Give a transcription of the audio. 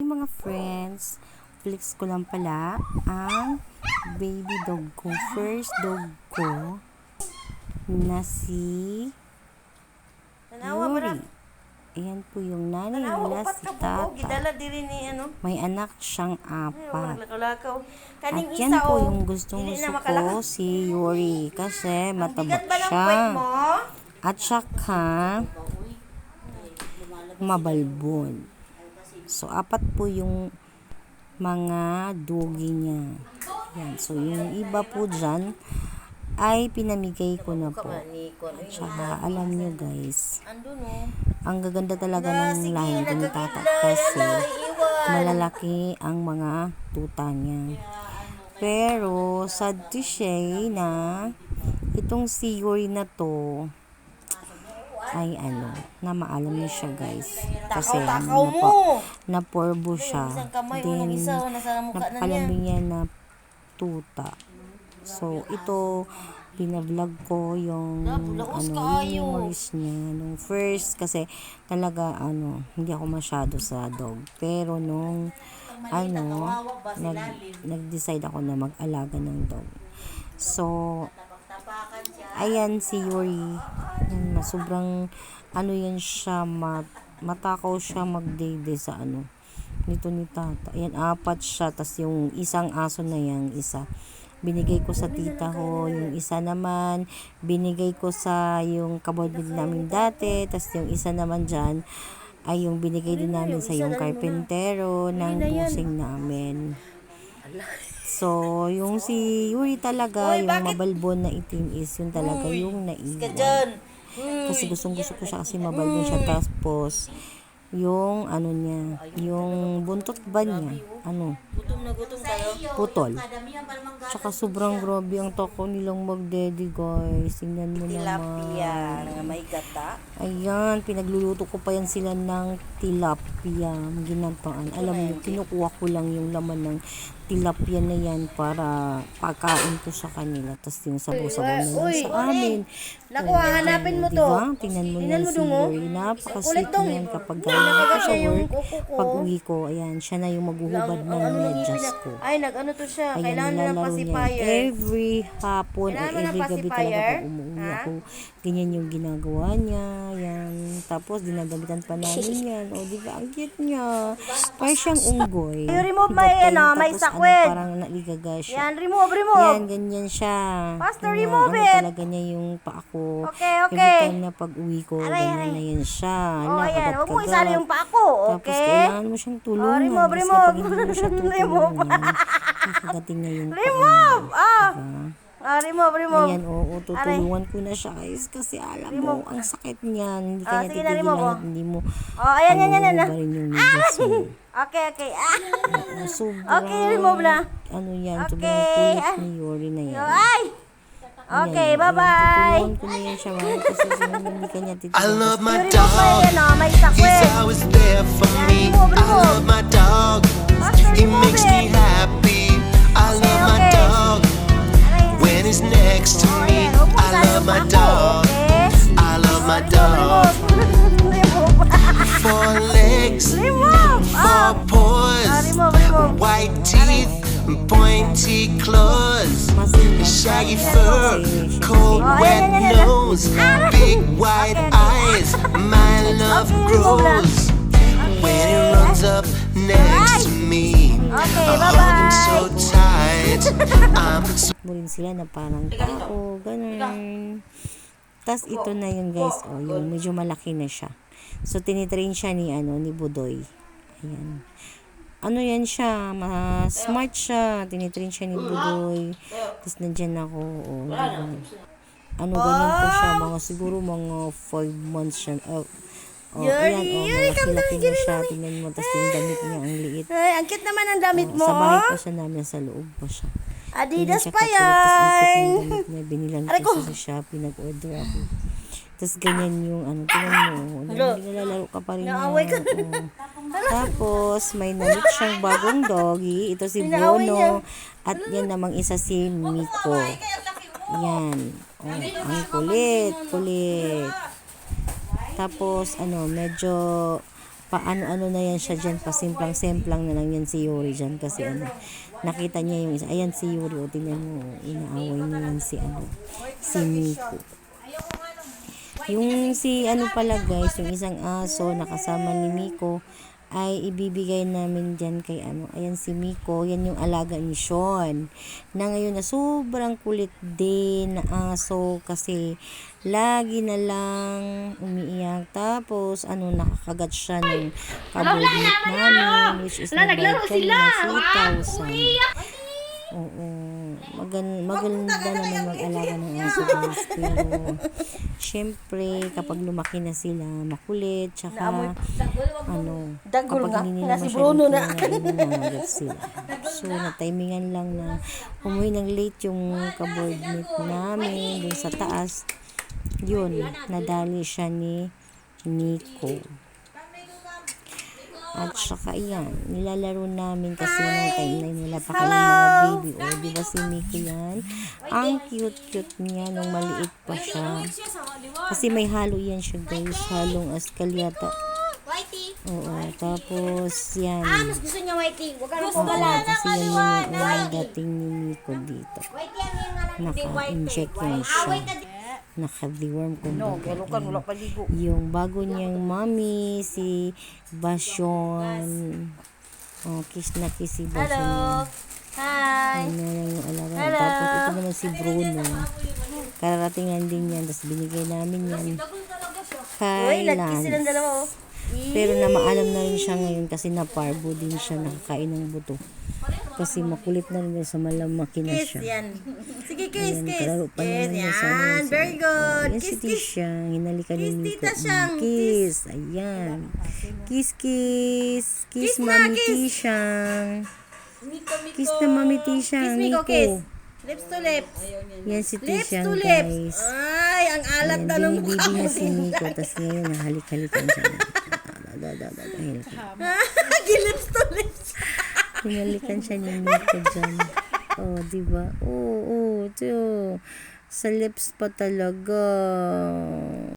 Mga friends, flex ko lang pala ang baby dog ko, first dog ko na si Yuri. Ayan po yung nanay nila, si Tata. May anak siyang 4. At yan po yung gustong ko, si Yuri, kasi mataba siya. At saka mabalbon. So, 4 po yung mga doggy niya. Yan. So, yung iba po dyan ay pinamigay ko na po. At saka, alam nyo guys, ang gaganda talaga ng lahi ni Tata kasi malalaki ang mga tuta niya. Pero, sad to say na itong si Yuri na to ay na maalam niya siya guys. Kasi na-porbo siya. Then, napalambing niya na tuta. So, ito, binablog ko yung memories niya. Nung first, kasi talaga, hindi ako masyado sa dog. Pero nung, nag-decide ako na mag-alaga ng dog. So, ayan si Yuri. Sobrang, yan siya, matakaw siya mag-day sa nito ni Tata. Ayan, 4 siya. Tas yung isang aso na yan, isa, binigay ko sa tita ko. Yung isa naman, binigay ko sa yung kabadbid namin dati. Tas yung isa naman dyan, ay yung binigay din namin sa yung karpentero ng busing namin. So, yung si Yuri talaga, yung mabalbon na itim is yun talaga yung naiwan. Kasi gustong-gusto ko siya kasi mabalbon siya. Tapos, yung niya, yung buntot ba niya, putol. Tsaka sobrang grabe ang tako nilang magdedi guys. Tingnan mo naman. Ayan, pinagluluto ko pa yan sila ng tilapia. Ginagpaan. Alam mo, kinukuha ko lang yung laman ng tilapia na yan para pagkain ko sa kanila. Tapos yung sabaw-sabaw na lang sa amin. Naku, hanapin mo to. Diba? Tingnan mo yan si Yuri. Napakasweet niyan kapag galing ako sa work. Pag uwi ko, ayan, siya na yung maghuhubad ng medyas ko. Ay, to siya. Ayan, Kailangan na ng pacifier. Every hapon o every gabi talaga pag umuwi ako. Ganyan yung ginagawa niya. Yan. Tapos, dinagamitan pa namin yan. O, diba? Ang cute niya. Parang siyang unggoy. I-remove may sakwed. Parang naligaga siya. Yan, remove. Yan, ganyan siya. Faster, remove it. Talaga niya yung paa ko. Okay. Every time na pag uwi ko, ganyan na yan siya. Ayan. Huwag mo isali yung paa ko. Okay? Tapos, kailangan mo siyang tulungan. Remove. Kasi pag hindi mo siya tutulungan, nakagating niya yung paa. Remove! Remove. Ayan, tutulungan ko na siya guys. Kasi alam mo, ang sakit niyan. Hindi kanya titigilan. Hindi mo, ayan. hubarin yung medyas mo. Okay. Sobrang, Okay, remove na. Yan, sobrang kulit ni Yuri na yan. Ay! Okay, bye-bye. Tutulungan ko na yan siya kasi hindi kanya titigilan. I love my Remove dog. may sakwed. He's always there for me. I love my dog. He makes me happy. I love my dog. When he's next to me, I love my dog. I love my dog. 4 legs, 4 paws, white teeth, pointy claws, shaggy fur, cold wet nose, big white eyes. My love grows when he runs up next to me. I hold him so tight. I'm so Murin sila na parang tao, ganun. Tapos ito na yun guys, yung medyo malaki na siya. So tinitrain siya ni Budoy. Ayan. Yan siya, smart siya. Tinitrain siya ni Budoy. Tapos nandyan ako, diba? Ganyan po siya, siguro mga 5 months siya. Malaki-laki na siya. Tingnan mo, tapos yung damit niya, ang liit. Ay, ang cute naman ang damit mo. Sa bahay pa siya namin, sa loob pa siya. Adidas pa yan. yan. Binilan ko sa Shopee, nag-order ako. Tapos ganyan yung tingnan mo. Nilalaro ka pa rin yan. Tapos, may namit siyang bagong doggy. Ito si Bono. At yan namang isa si Miko. Yan. Ang kulit. Tapos, medyo paano-ano na yan siya dyan, pasimplang-semplang na lang yan si Yuri dyan kasi nakita niya yung isa, ayan si Yuri, o tingnan mo, inaaway niya yan si Miko. Yung si pala guys, yung isang aso na kasama ni Miko, ay ibibigay namin dyan kay ayan si Miko, yan yung alaga ni Sean, na ngayon na sobrang kulit din na aso kasi lagi na lang umiiyak, tapos nakakagat siya ng kabulbit namin, which is nabayad kami ng 3,000. Oo, maganda naman mag-alaga ng aso guys, pero syempre kapag lumaki na sila, makulit, tsaka Dagol nga, kapag hindi nga nila si Bruno na. nangangagat sila. So, natimingan lang na umuwi ng late yung kaboard meat namin dun sa taas. Yun, nadali siya ni Nico. At saka yan, nilalaro namin kasi nung time na yun, wala pa kami mga baby. O, di ba si Nico yan? Ang cute-cute niya nung maliit pa siya. Kasi may halo yan siya guys, halong askalyata. Whitey. Oo, tapos yan. Mas gusto niya Whitey. Huwag ka nang Oo, pumala. kasi yan yung unang dating ni Nico dito. Whitey ang yung alam hindi Naka-inject yan siya. Naka-deworm kumbaga. Yung bago niyang mommy, si Basyon. Oh, kiss na kiss si Basyon. Hello. Hi. Ano lang yung alaga. Tapos ito naman si Bruno. Kararatingan din yan. Tapos binigay namin yan kay Nag-kiss silang Lance. dalawa oh. Pero namaalam na rin siya ngayon kasi naparbo din siya, nakakain ng buto. Kasi makulit na rin sa malamaki na Kiss siya. yan. Sige, kiss, Ayan, kiss. kalaro pa Kiss, naman niya sa yan. Very good. Ayan si Kiss, kiss. Tishang, hinalikan ni Kiss, Nico. Tita Shang. Kiss, ayan. Kiss, kiss. Kiss, Mami Tishang. Kiss na Mami Tishang, Kiss, Miko, Nico. kiss. Lips to lips. Yan si Lips Tishang, to lips. guys. Ay, ang alat na ng mukha Binibibi mo. niya si Nico, tapos ngayon nahalik-halikan siya. Gilips to lips. Hinalikan siya ni Nico dyan. Oh, diba? Oo, sa lips pa talaga.